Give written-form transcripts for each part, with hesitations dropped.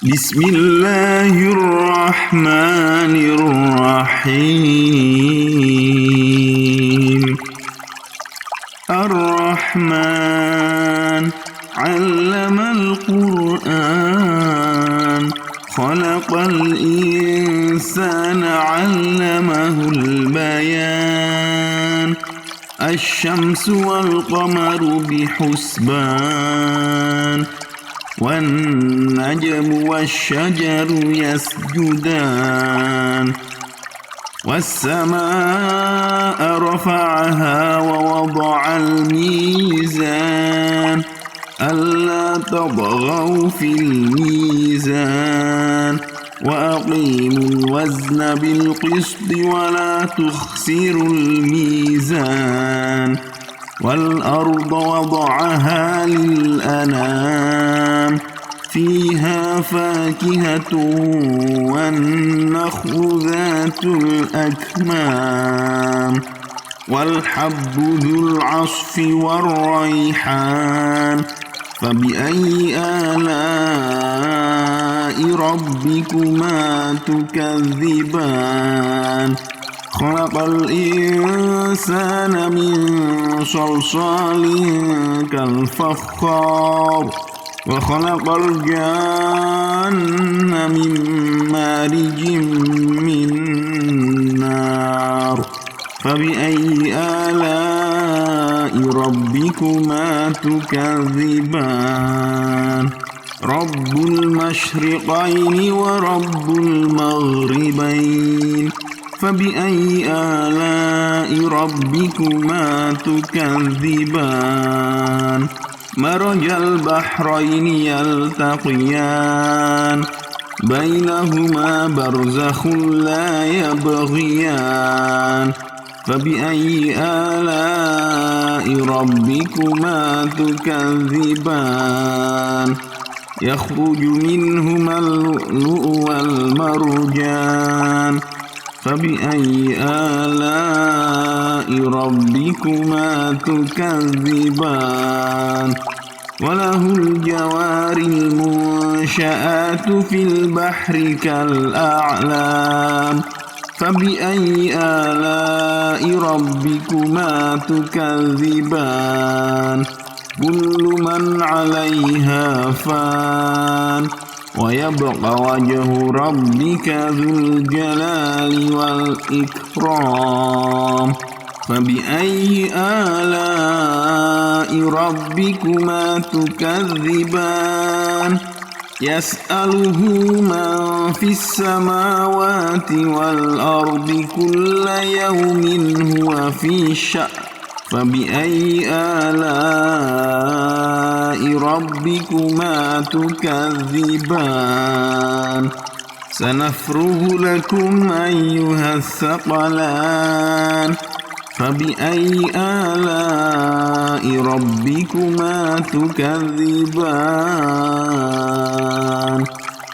بسم الله الرحمن الرحيم. الرحمن علم القرآن، خلق الإنسان علمه البيان. الشمس والقمر بحسبان، والنجم والشجر يسجدان. والسماء رفعها ووضع الميزان، ألا تطغوا في الميزان. وأقيموا الوزن بالقسط ولا تخسروا الميزان. والأرض وضعها للأنام، فيها فاكهة والنخل ذات الأكمام. والحب ذو العصف والريحان. فبأي آلاء ربكما تكذبان؟ خلق الإنسان من صلصال كالفخار، وخلق الجان من مارج من نار. فبأي آلاء ربكما تكذبان؟ رب المشرقين ورب المغربين، فبأي آلاء ربكما تكذبان؟ مرج البحرين يلتقيان، بينهما برزخ لا يبغيان. فبأي آلاء ربكما تكذبان؟ يخرج منهما اللؤلؤ والمرجان. فبأي آلاء ربكما تكذبان؟ وله الجوار المنشآت في البحر كالأعلام. فبأي آلاء ربكما تكذبان؟ كل من عليها فان، ويبقى وجه ربك ذو الجلال والإكرام. فبأي آلاء ربكما تكذبان؟ يسأله من في السماوات والأرض كل يوم هو في شأن. فبأي آلاء ربكما تكذبان؟ سنفرغ لكم أيها الثقلان. فبأي آلاء ربكما تكذبان؟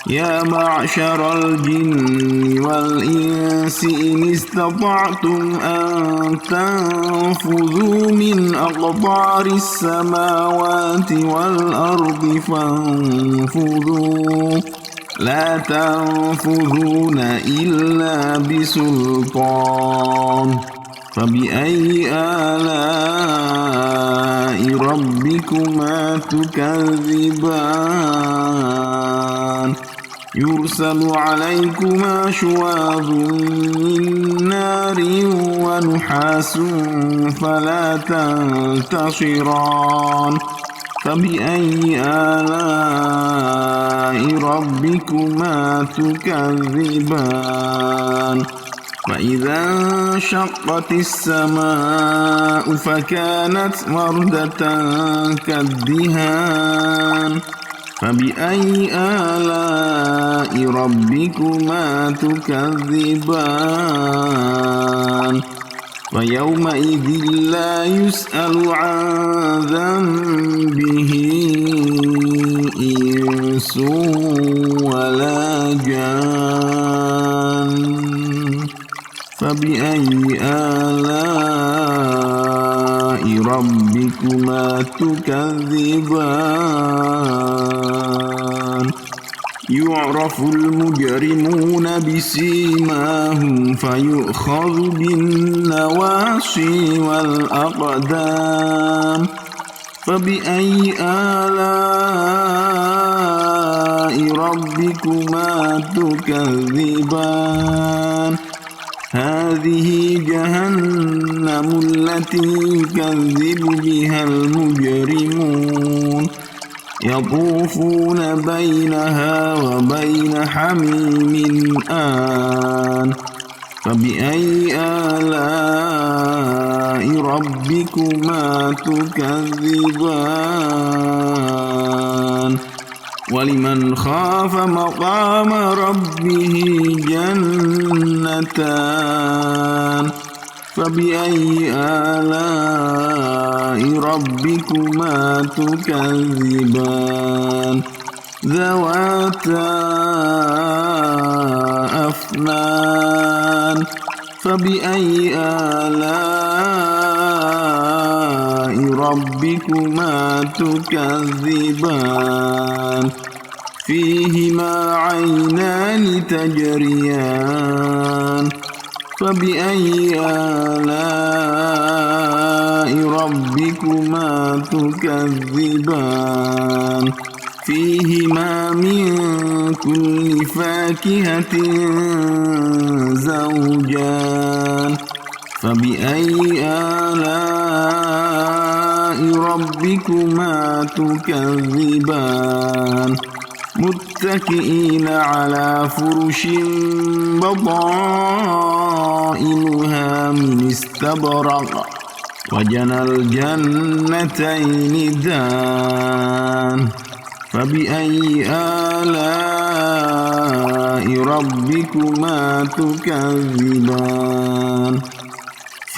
يا معشر الجن والإنس إن استطعتم أن تنفذوا من أقطار السماوات والأرض فانفذوا، لا تنفذون إلا بسلطان. فبأي آلاء ربكما تكذبان؟ يرسل عليكما شواظ من نار ونحاس فلا تنتصران. فبأي آلاء ربكما تكذبان؟ فإذا انشقت السماء فكانت وردة كالدهان. فبأي آلاء ربكما تكذبان؟ فيومئذ لا يسأل عن ذنبه إنس ولا جان. فبأي آلاء ربكما تكذبان؟ يعرف المجرمون بسيماهم فيؤخذ بالنواصي والأقدام فبأي آلاء ربكما تكذبان هذه جهنم التي يكذب بها المجرمون يطوفون بينها وبين حميم آن فبأي آلاء ربكما تكذبان ولمن خاف مقام ربه جنتان فبأي آلاء ربكما تكذبان ذواتا أفنان فبأي آلاء ربكما تكذبان فيهما عينان تجريان فبأي آلاء ربكما تكذبان فيهما من كل فاكهة زوجان فبأي آلاء ربكما تكذبان متكئين على فرش بطائنها من استبرق وجنى الجنتين دان فبأي آلاء ربكما تكذبان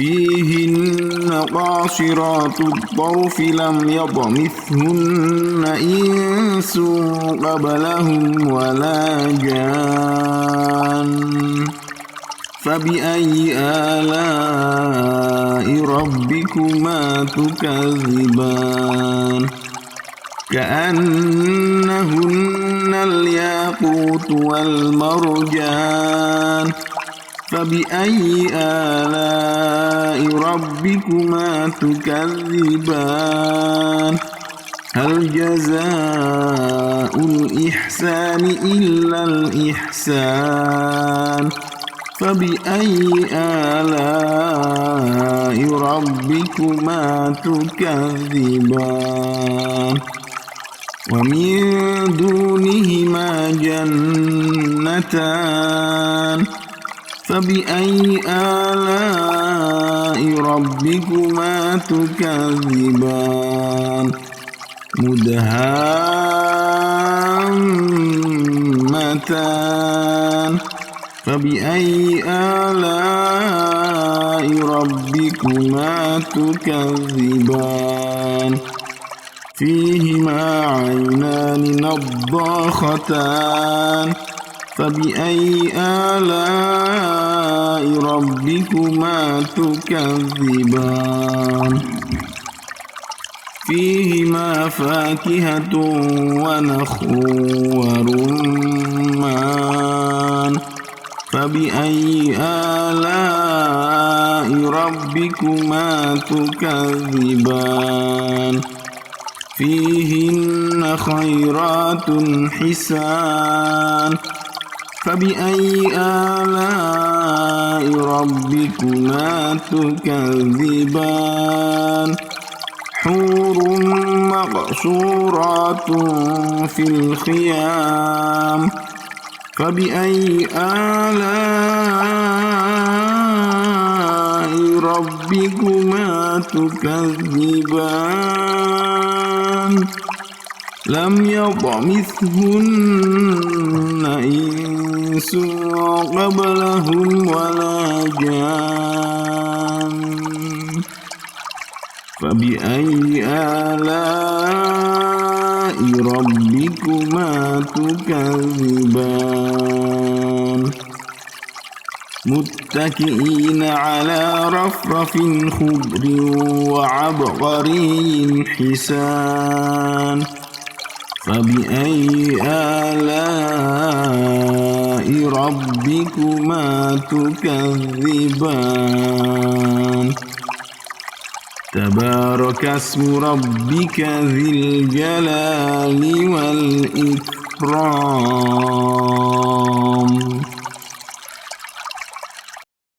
فيهن قاصرات الطرف لم يطمثهن إنس قبلهم ولا جان فبأي آلاء ربكما تكذبان كأنهن الياقوت والمرجان فبأي آلاء ربكما تكذبان هل جزاء الإحسان إلا الإحسان فبأي آلاء ربكما تكذبان ومن دونهما جنتان فبأي آلاء ربكما تكذبان مدهامتان فبأي آلاء ربكما تكذبان فيهما عينان نضاختان فبأي آلاء ربكما تكذبان فيهما فاكهة ونخل ورمان فبأي آلاء ربكما تكذبان فيهن خيرات حسان فبأي آلاء ربكما تكذبان حور مقصورات في الخيام فبأي آلاء ربكما تكذبان لم يطمثهن إنس قبلهم ولا جان فبأي آلاء ربكما تكذبان متكئين على رفرف خضر وعبقري حسان فبأي آلاء ربكما تكذبان تبارك اسم ربك ذي الجلال والإكرام